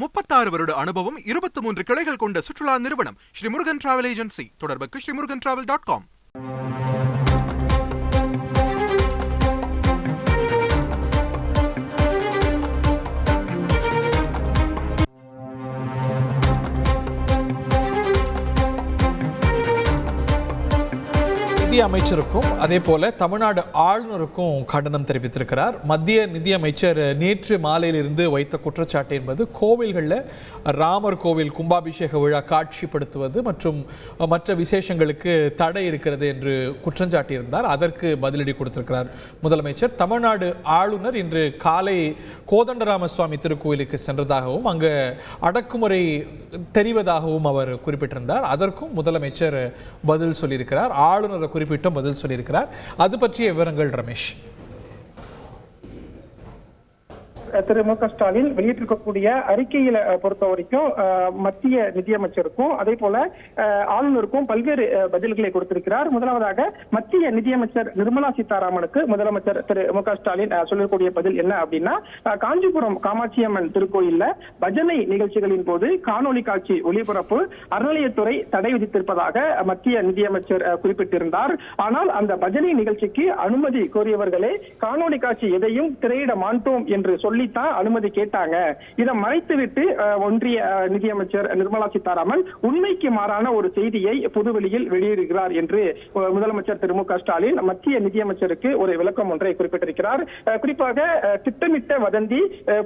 36 வருட அனுபவம், 23 கிளைகள் கொண்ட சுற்றுலா நிறுவனம் ஸ்ரீ முருகன் டிராவல் ஏஜென்சி. தொடர்புக்கு srimurugantravel.com. அமைச்சருக்கும் அதே போல தமிழ்நாடு ஆளுநருக்கும் கண்டனம் தெரிவித்திருக்கிறார். மத்திய நிதியமைச்சர் நேற்று மாலையிலிருந்து வைத்த குற்றச்சாட்டு என்பது கோவில்களில் ராமர் கோவில் கும்பாபிஷேக விழா காட்சிப்படுத்துவது மற்றும் மற்ற விசேஷங்களுக்கு தடை இருக்கிறது என்று குற்றஞ்சாட்டியிருந்தார். அதற்கு பதிலடி கொடுத்திருக்கிறார் முதலமைச்சர். தமிழ்நாடு ஆளுநர் இன்று காலை கோதண்டராமசுவாமி திருக்கோயிலுக்கு சென்றதாகவும் அங்கு அடக்குமுறை தெரிவதாகவும் அவர் குறிப்பிட்டிருந்தார். அதற்கும் முதலமைச்சர் பதில் சொல்லியிருக்கிறார். ஆளுநரை குறிப்பிட்டும் பதில் சொல்லியிருக்கிறார். அது பற்றிய விவரங்கள் ரமேஷ். திரு மு க ஸ்டாலின் வெளியிட்டிருக்கக்கூடிய அறிக்கையில பொறுத்த வரைக்கும் மத்திய நிதியமைச்சருக்கும் அதே போல ஆளுநருக்கும் பல்வேறு பதில்களை கொடுத்திருக்கிறார். முதலாவதாக மத்திய நிதியமைச்சர் நிர்மலா சீதாராமனுக்கு முதலமைச்சர் திரு மு க ஸ்டாலின் சொல்லக்கூடிய பதில் என்ன அப்படின்னா, காஞ்சிபுரம் காமாட்சியம்மன் திருக்கோயில்ல பஜனை நிகழ்ச்சிகளின் போது காணொலி காட்சி ஒளிபரப்பு அறநிலையத்துறை தடை விதித்திருப்பதாக மத்திய நிதியமைச்சர் குறிப்பிட்டிருந்தார். ஆனால் அந்த பஜனை நிகழ்ச்சிக்கு அனுமதி கோரியவர்களே காணொலி காட்சி எதையும் திரையிட மாட்டோம் என்று சொல்லித்தான் அனுமதி கேட்டாங்க. இதை மறைத்துவிட்டு ஒன்றிய நிதியமைச்சர் நிர்மலா சீதாராமன் உண்மைக்கு மாறான ஒரு செய்தியை பொதுவெளியில் வெளியிடுகிறார் என்று முதலமைச்சர் திரு மு க ஸ்டாலின் மத்திய நிதியமைச்சருக்கு ஒரு விளக்கம் ஒன்றை குறிப்பிட்டிருக்கிறார். குறிப்பாக திட்டமிட்ட வதந்தி,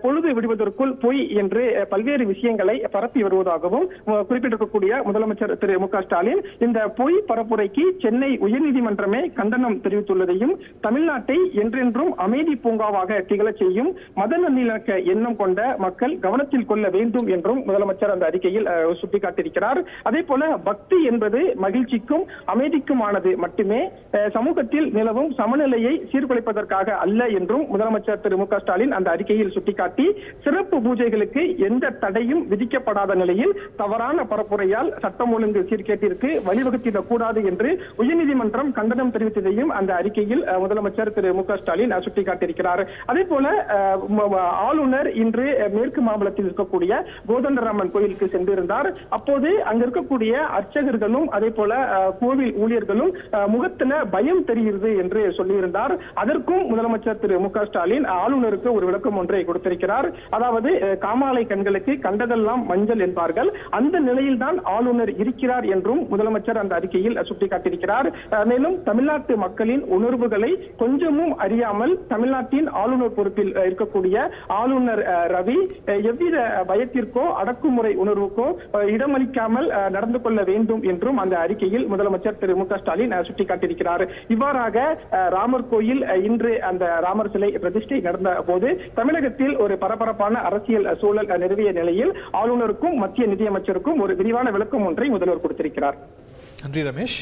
பொழுது விடுவதற்குள் பொய் என்று பல்வேறு விஷயங்களை பரப்பி வருவதாகவும் குறிப்பிட்டிருக்கக்கூடிய முதலமைச்சர் திரு மு க ஸ்டாலின் இந்த பொய் பரப்புரைக்கு சென்னை உயர்நீதிமன்றமே கண்டனம் தெரிவித்துள்ளதையும் தமிழ்நாட்டை என்றென்றும் அமைதி பூங்காவாக திகழச் செய்யும் மத நல்லிணக்க எண்ணம் கொண்ட மக்கள் கவனத்தில் கொள்ள வேண்டும் என்றும் முதலமைச்சர் அந்த அறிக்கையில் சுட்டிக்காட்டியிருக்கிறார். அதே போல பக்தி என்பது மகிழ்ச்சிக்கும் அமைதிக்குமானது மட்டுமே, சமூகத்தில் நிலவும் சமநிலையை சீர்குலைப்பதற்காக அல்ல என்றும் முதலமைச்சர் திரு மு க ஸ்டாலின் அந்த அறிக்கையில் சுட்டிக்காட்டி, சிறப்பு பூஜைகளுக்கு எந்த தடையும் விதிக்கப்படாத நிலையில் தவறான பரப்புரையால் சட்டம் ஒழுங்கு சீர்கேட்டிற்கு வழிவகுத்திடக் கூடாது என்று உயர்நீதிமன்றம் கண்டனம் தெரிவித்ததையும் அந்த அறிக்கையில் முதலமைச்சர் திரு மு க ஸ்டாலின் சுட்டிக்காட்டியிருக்கிறார். அதே போல ஆளுநர் இன்று மேற்கு மாம்பலத்தில் இருக்கக்கூடிய கோதண்டராமன் கோயிலுக்கு சென்றிருந்தார். அப்போது அங்க இருக்கக்கூடிய அர்ச்சகர்களும் அதே போல கோவில் ஊழியர்களும் முகத்துல பயம் தெரிகிறது என்று சொல்லியிருந்தார். அதற்கும் முதலமைச்சர் திரு மு க ஸ்டாலின் ஆளுநருக்கு ஒரு விளக்கம் ஒன்றை கொடுத்திருக்கிறார். அதாவது காமாலை கண்களுக்கு கண்டதெல்லாம் மஞ்சள் என்பார்கள், அந்த நிலையில் தான் ஆளுநர் இருக்கிறார் என்றும் முதலமைச்சர் அந்த அறிக்கையில் சுட்டிக்காட்டியிருக்கிறார். மேலும் தமிழ்நாட்டு மக்களின் உணர்வுகளை கொஞ்சமும் அறியாமல் தமிழ்நாட்டின் ஆளுநர் பொறுப்பில் இருக்கக்கூடிய ஆளுநர் ரவி எவ்வித பயத்திற்கோ அடக்குமுறை உணர்வுக்கோ இடமளிக்காமல் நடந்து கொள்ள வேண்டும் என்றும் அந்த அறிக்கையில் முதலமைச்சர் திரு மு க ஸ்டாலின் சுட்டிக்காட்டியிருக்கிறார். இவ்வாறாக ராமர் கோயில் இன்று அந்த ராமர் சிலை பிரதிஷ்டை நடந்த போது தமிழகத்தில் ஒரு பரபரப்பான அரசியல் சூழல் நிலவிய நிலையில் ஆளுநருக்கும் மத்திய நிதியமைச்சருக்கும் ஒரு விரிவான விளக்கம் ஒன்றை முதல்வர் கொடுத்திருக்கிறார். நன்றி ரமேஷ்.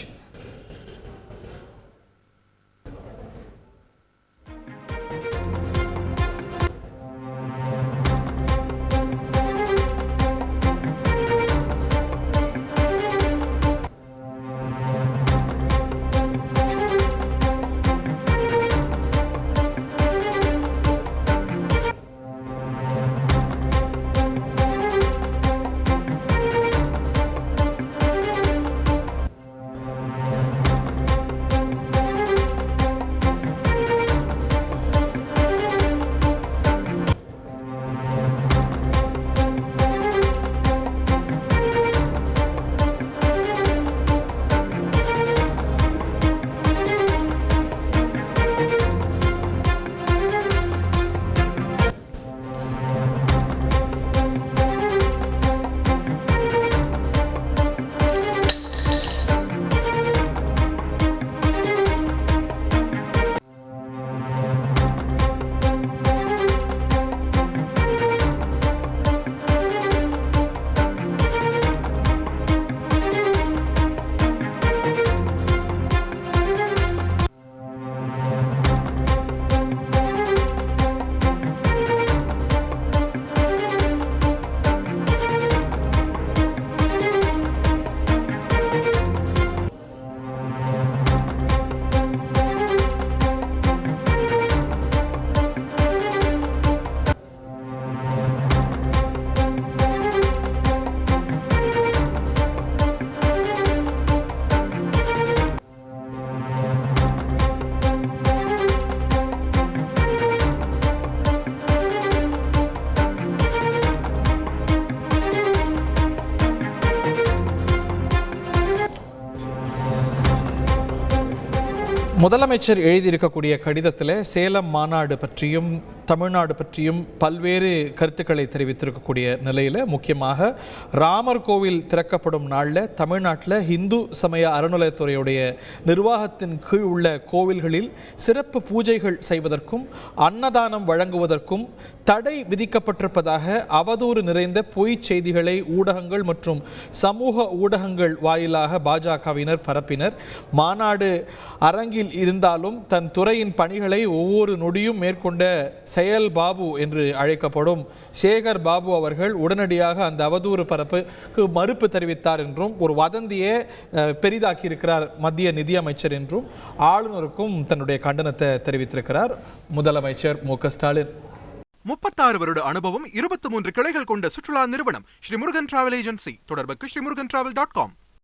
முதலமைச்சர் எழுதியிருக்கக்கூடிய கடிதத்தில் சேலம் மாநாடு பற்றியும் தமிழ்நாடு பற்றியும் பல்வேறு கருத்துக்களை தெரிவித்திருக்கக்கூடிய நிலையில் முக்கியமாக ராமர் கோவில் திறக்கப்படும் நாளில் தமிழ்நாட்டில் இந்து சமய அறநிலையத்துறையுடைய நிர்வாகத்தின் கீழ் உள்ள கோவில்களில் சிறப்பு பூஜைகள் செய்வதற்கும் அன்னதானம் வழங்குவதற்கும் தடை விதிக்கப்பட்டிருப்பதாக அவதூறு நிறைந்த பொய் செய்திகளை ஊடகங்கள் மற்றும் சமூக ஊடகங்கள் வாயிலாக பாஜகவினர் பரப்பினர். மாநாடு அரங்கில் இருந்தாலும் தன் துறையின் பணிகளை ஒவ்வொரு நொடியும் மேற்கொண்ட செயல் பாபு என்று அழைக்கப்படும் சேகர் பாபு அவர்கள் உடனடியாக அந்த அவதூறு பரப்புக்கு மறுப்பு தெரிவித்தார் என்றும் ஒரு வதந்தியை பெரிதாக்கி இருக்கிறார் மத்திய நிதியமைச்சர் என்றும் ஆளுநருக்கும் தன்னுடைய கண்டனத்தை தெரிவித்திருக்கிறார் முதலமைச்சர் மு.க. ஸ்டாலின். 36 வருட அனுபவம், 23 கிளைகள் கொண்ட சுற்றுலா நிறுவனம் ஸ்ரீ முருகன் டிராவல் ஏஜென்சி. தொடர்புக்கு ஸ்ரீமுருகன்டிராவல்.com.